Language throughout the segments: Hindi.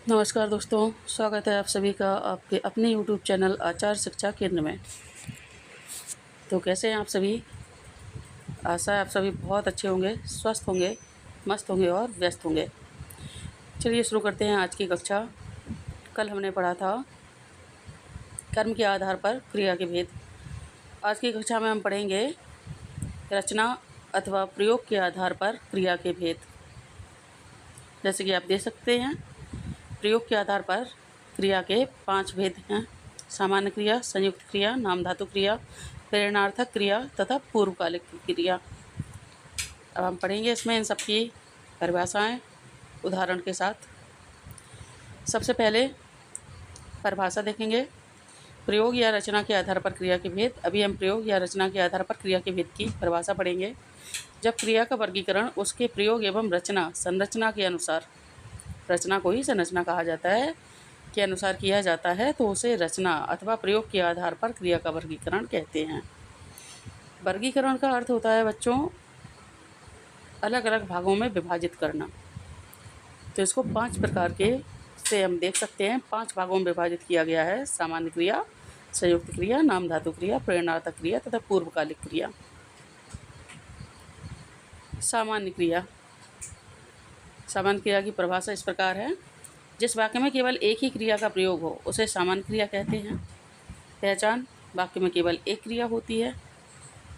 नमस्कार दोस्तों, स्वागत है आप सभी का आपके अपने YouTube चैनल आचार शिक्षा केंद्र में। तो कैसे हैं आप सभी? आशा है आप सभी बहुत अच्छे होंगे, स्वस्थ होंगे, मस्त होंगे और व्यस्त होंगे। चलिए शुरू करते हैं आज की कक्षा। कल हमने पढ़ा था कर्म के आधार पर क्रिया के भेद। आज की कक्षा में हम पढ़ेंगे रचना अथवा प्रयोग के आधार पर क्रिया के भेद। जैसे कि आप देख सकते हैं, प्रयोग के आधार पर क्रिया के 5 भेद हैं: सामान्य क्रिया, संयुक्त क्रिया, नाम धातु क्रिया, प्रेरणार्थक क्रिया तथा पूर्वकालिक क्रिया। अब हम पढ़ेंगे इसमें इन सब की परिभाषाएं उदाहरण के साथ। सबसे पहले परिभाषा देखेंगे, प्रयोग या रचना के आधार पर क्रिया के भेद। अभी हम प्रयोग या रचना के आधार पर क्रिया के भेद की परिभाषा पढ़ेंगे। जब क्रिया का वर्गीकरण उसके प्रयोग एवं रचना संरचना के अनुसार, रचना को ही संरचना कहा जाता है, के अनुसार किया जाता है तो उसे रचना अथवा प्रयोग के आधार पर क्रिया का वर्गीकरण कहते हैं। वर्गीकरण का अर्थ होता है बच्चों अलग अलग भागों में विभाजित करना। तो इसको 5 प्रकार के से हम देख सकते हैं, 5 भागों में विभाजित किया गया है: सामान्य क्रिया, संयुक्त क्रिया, नाम धातु क्रिया, प्रेरणार्थक क्रिया तथा पूर्वकालिक क्रिया। सामान्य क्रिया। सामान्य क्रिया की परिभाषा इस प्रकार है: जिस वाक्य में केवल एक ही क्रिया का प्रयोग हो उसे सामान्य क्रिया कहते हैं। पहचान: वाक्य में केवल एक क्रिया होती है,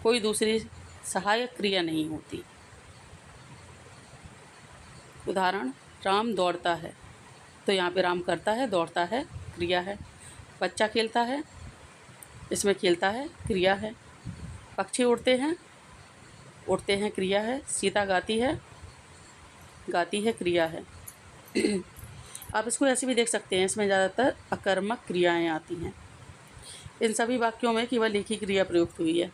कोई दूसरी सहायक क्रिया नहीं होती। उदाहरण, राम दौड़ता है, तो यहाँ पे राम करता है, दौड़ता है क्रिया है। बच्चा खेलता है, इसमें खेलता है क्रिया है। पक्षी उड़ते हैं क्रिया है। सीता गाती है क्रिया है। आप इसको ऐसे भी देख सकते हैं, इसमें ज़्यादातर अकर्मक क्रियाएं आती हैं। इन सभी वाक्यों में केवल एक ही क्रिया प्रयुक्त हुई है।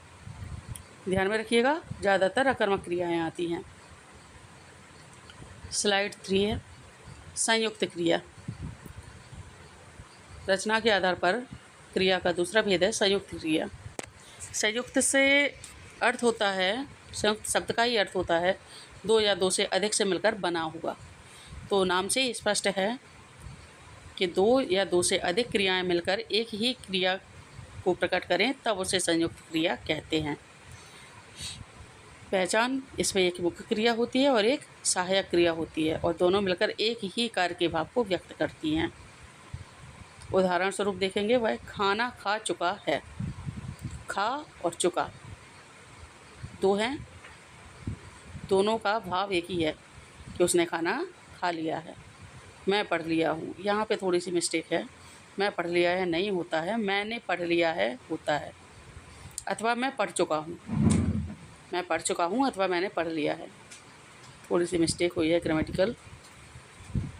ध्यान में रखिएगा, ज़्यादातर अकर्मक क्रियाएं आती हैं। स्लाइड 3 है, संयुक्त क्रिया। रचना के आधार पर क्रिया का दूसरा भेद है संयुक्त क्रिया। संयुक्त से अर्थ होता है, संयुक्त शब्द का ही अर्थ होता है दो या दो से अधिक से मिलकर बना हुआ। तो नाम से ही स्पष्ट है कि दो या दो से अधिक क्रियाएं मिलकर एक ही क्रिया को प्रकट करें तब उसे संयुक्त क्रिया कहते हैं। पहचान: इसमें एक मुख्य क्रिया होती है और एक सहायक क्रिया होती है और दोनों मिलकर एक ही कार्य के भाव को व्यक्त करती हैं। उदाहरण स्वरूप देखेंगे, वह खाना खा चुका है। खा और चुका दो हैं, दोनों का भाव एक ही है कि उसने खाना खा लिया है। मैं पढ़ लिया हूँ, यहाँ पे थोड़ी सी मिस्टेक है। मैं पढ़ लिया है नहीं होता है, मैंने पढ़ लिया है होता है। अथवा मैं पढ़ चुका हूँ, मैं पढ़ चुका हूँ अथवा मैंने पढ़ लिया है। थोड़ी सी मिस्टेक हुई है ग्रामेटिकल।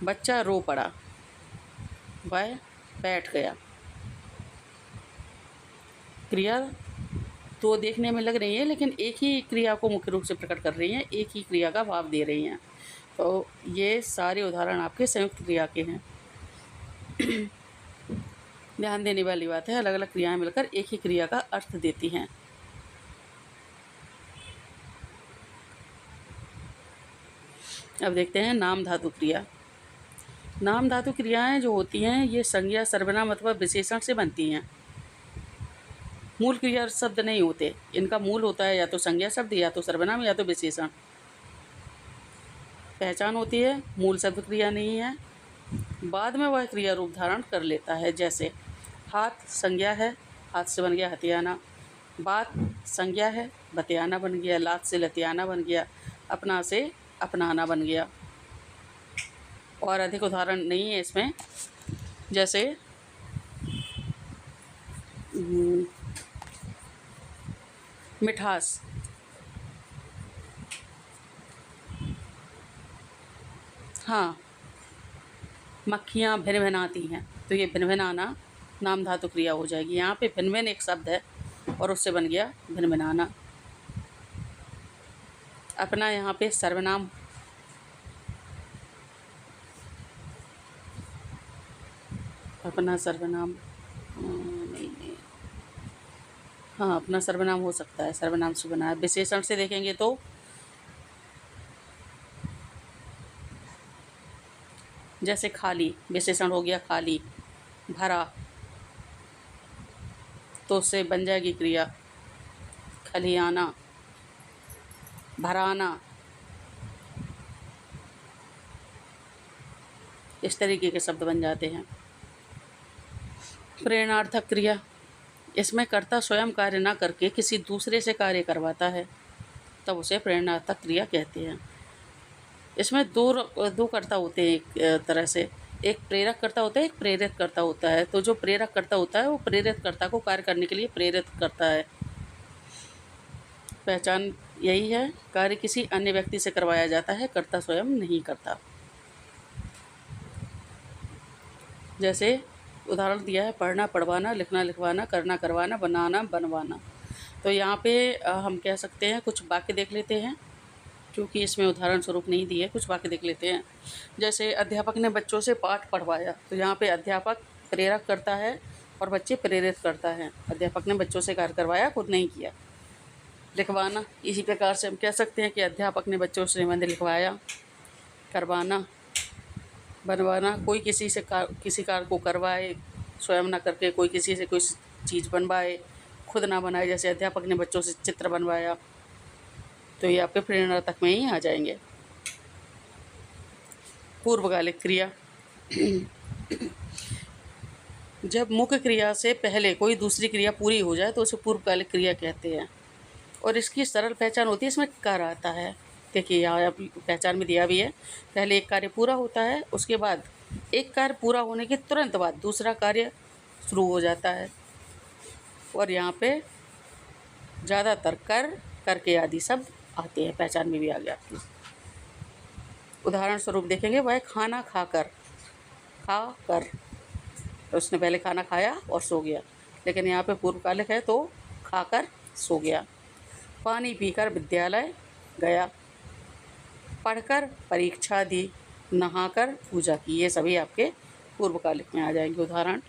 बच्चा रो पड़ा, वह बैठ गया। क्रिया तो देखने में लग रही है लेकिन एक ही क्रिया को मुख्य रूप से प्रकट कर रही हैं, एक ही क्रिया का भाव दे रही हैं। तो ये सारे उदाहरण आपके संयुक्त क्रिया के हैं। ध्यान देने वाली बात है, अलग अलग क्रियाएं मिलकर एक ही क्रिया का अर्थ देती हैं। अब देखते हैं नाम धातु क्रिया। नाम धातु क्रियाएं जो होती हैं ये संज्ञा, सर्वनाम अथवा विशेषण से बनती हैं। मूल क्रिया शब्द नहीं होते, इनका मूल होता है या तो संज्ञा शब्द, या तो सर्वनाम, या तो विशेषण। पहचान होती है, मूल शब्द क्रिया नहीं है, बाद में वह क्रिया रूप धारण कर लेता है। जैसे हाथ संज्ञा है, हाथ से बन गया हथियाना। बात संज्ञा है, बतियाना बन गया। लात से लतियाना बन गया। अपना से अपनाना बन गया। और अधिक उदाहरण नहीं है इसमें, जैसे मिठास, हाँ मक्खियाँ भिन भिनाती हैं, तो ये भिन भिनाना नाम धातु क्रिया हो जाएगी। यहाँ पे भिन भिन एक शब्द है और उससे बन गया भिन भिनाना। अपना यहाँ पे सर्वनाम, अपना सर्वनाम नहीं, हाँ अपना सर्वनाम हो सकता है, सर्वनाम से बना है। विशेषण से देखेंगे तो जैसे खाली विशेषण हो गया खाली, भरा, तो उससे बन जाएगी क्रिया खलियाना, भराना। इस तरीके के शब्द बन जाते हैं। प्रेरणार्थक क्रिया, इसमें कर्ता स्वयं कार्य न करके किसी दूसरे से कार्य करवाता है, तब उसे प्रेरणार्थक क्रिया कहते हैं। इसमें दो कर्ता होते हैं एक तरह से, एक प्रेरक कर्ता होता है, एक प्रेरित कर्ता होता है। तो जो प्रेरक कर्ता होता है वो प्रेरित कर्ता को कार्य करने के लिए प्रेरित करता है। पहचान यही है, कार्य किसी अन्य व्यक्ति से करवाया जाता है, कर्ता स्वयं नहीं करता। जैसे उदाहरण दिया है, पढ़ना पढ़वाना, लिखना लिखवाना, करना करवाना, बनाना बनवाना। तो यहाँ पे हम कह सकते हैं, कुछ वाक्य देख लेते हैं, क्योंकि इसमें उदाहरण स्वरूप नहीं दिए, कुछ वाक्य देख लेते हैं। जैसे अध्यापक ने बच्चों से पाठ पढ़वाया, तो यहाँ पे अध्यापक प्रेरक करता है और बच्चे प्रेरित करता है। अध्यापक ने बच्चों से कार्य करवाया, खुद नहीं किया। लिखवाना, इसी प्रकार से हम कह सकते हैं कि अध्यापक ने बच्चों से निबंध लिखवाया। करवाना, बनवाना, कोई किसी कार्य को करवाए, स्वयं ना करके कोई किसी से कोई चीज़ बनवाए, खुद ना बनाए। जैसे अध्यापक ने बच्चों से चित्र बनवाया, तो ये आपके प्रेरणार्थक में ही आ जाएंगे। पूर्वकालिक क्रिया, जब मुख्य क्रिया से पहले कोई दूसरी क्रिया पूरी हो जाए तो उसे पूर्वकालिक क्रिया कहते हैं। और इसकी सरल पहचान होती है, इसमें कर आता है। देखिए यहाँ पहचान में दिया भी है, पहले एक कार्य पूरा होता है, उसके बाद एक कार्य पूरा होने के तुरंत बाद दूसरा कार्य शुरू हो जाता है। और यहाँ पे ज़्यादातर करके आदि शब्द आते हैं, पहचान में भी आ गया आपकी। उदाहरण स्वरूप देखेंगे, वह खाना खाकर, तो उसने पहले खाना खाया और सो गया, लेकिन यहाँ पे पूर्वकालिक है तो खाकर सो गया। पानी पीकर विद्यालय गया, पढ़कर परीक्षा दी, नहाकर पूजा की। ये सभी आपके पूर्वकालिक में आ जाएंगे उदाहरण।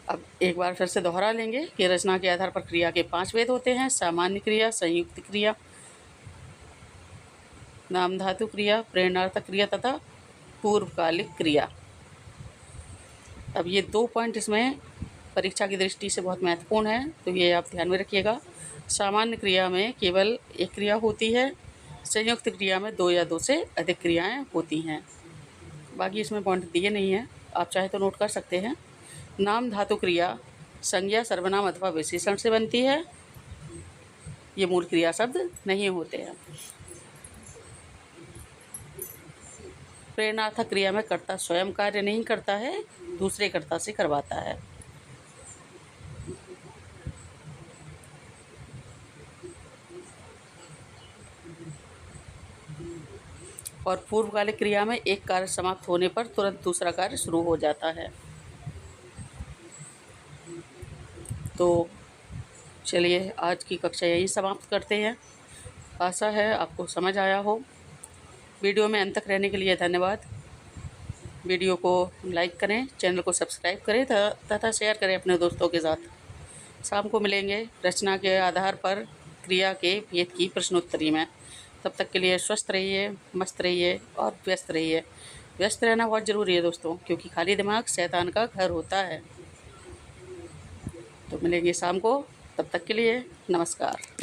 अब एक बार फिर से दोहरा लेंगे कि रचना के आधार पर क्रिया के 5 भेद होते हैं: सामान्य क्रिया, संयुक्त क्रिया, नाम धातु क्रिया, प्रेरणार्थक क्रिया तथा पूर्वकालिक क्रिया। अब ये 2 पॉइंट इसमें परीक्षा की दृष्टि से बहुत महत्वपूर्ण है, तो ये आप ध्यान में रखिएगा। सामान्य क्रिया में केवल एक क्रिया होती है, संयुक्त क्रिया में 2 या 2 से अधिक क्रियाएं होती हैं। बाकी इसमें पॉइंट दिए नहीं हैं, आप चाहे तो नोट कर सकते हैं। नाम धातु क्रिया संज्ञा, सर्वनाम अथवा विशेषण से बनती है, ये मूल क्रिया शब्द नहीं होते हैं। प्रेरणार्थक क्रिया में कर्ता स्वयं कार्य नहीं करता है, दूसरे कर्ता से करवाता है। और पूर्वकालिक क्रिया में एक कार्य समाप्त होने पर तुरंत दूसरा कार्य शुरू हो जाता है। तो चलिए आज की कक्षा यही समाप्त करते हैं। आशा है आपको समझ आया हो। वीडियो में अंत तक रहने के लिए धन्यवाद। वीडियो को लाइक करें, चैनल को सब्सक्राइब करें तथा शेयर करें अपने दोस्तों के साथ। शाम को मिलेंगे रचना के आधार पर क्रिया के भेद की प्रश्नोत्तरी में। तब तक के लिए स्वस्थ रहिए, मस्त रहिए और व्यस्त रहिए। व्यस्त रहना बहुत ज़रूरी है दोस्तों, क्योंकि खाली दिमाग शैतान का घर होता है। तो मिलेंगे शाम को, तब तक के लिए नमस्कार।